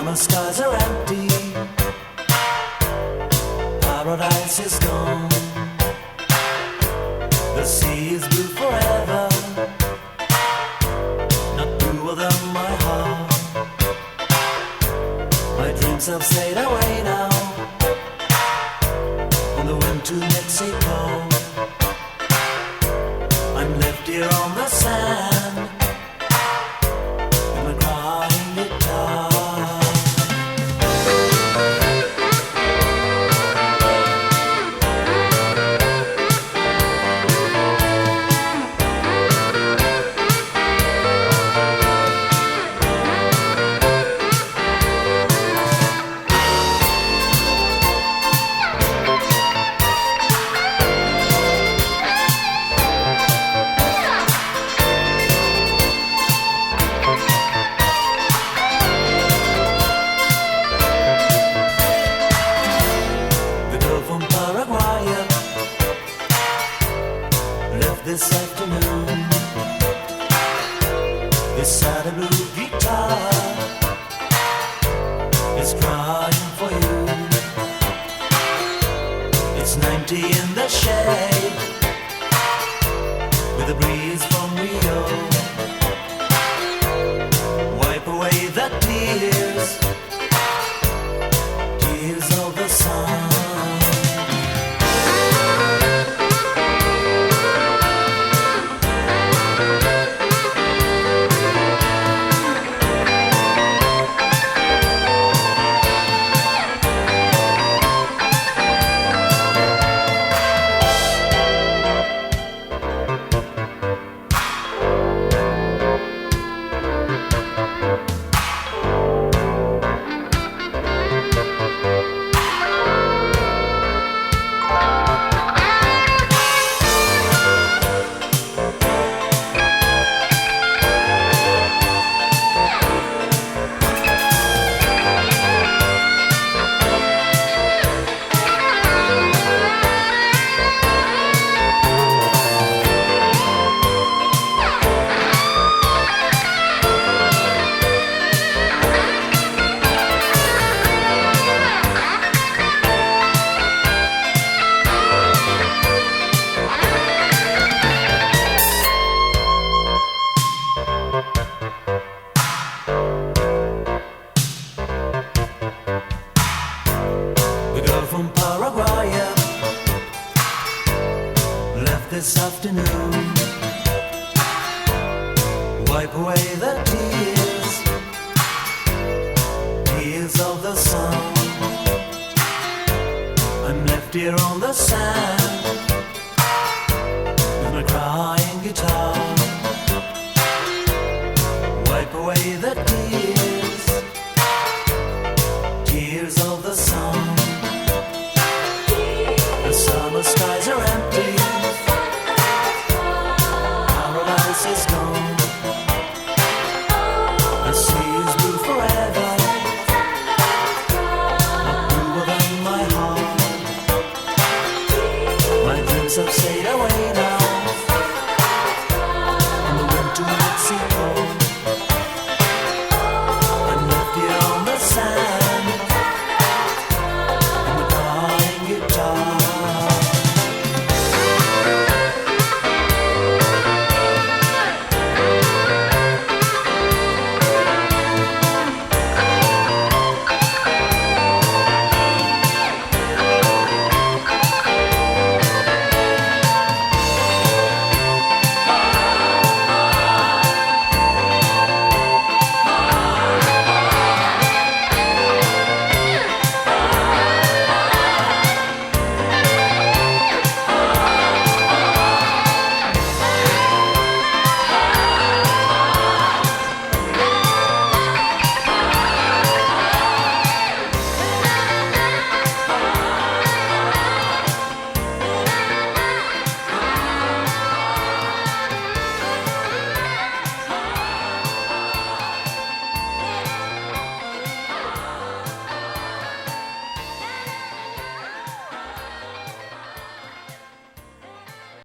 Summer skies are empty, paradise is gone. The sea is blue forever, not bluer than my heart. My dreams have sailed away now, on the wind to Mexico. I'm left here on the sand, with my crying guitar. This afternoon, beside a blue guitar, it's crying for you. It's 90 in the shade, with a breeze from Rio. Wipe away the tears, tears of the sun. From Paraguay, left this afternoon. Wipe away the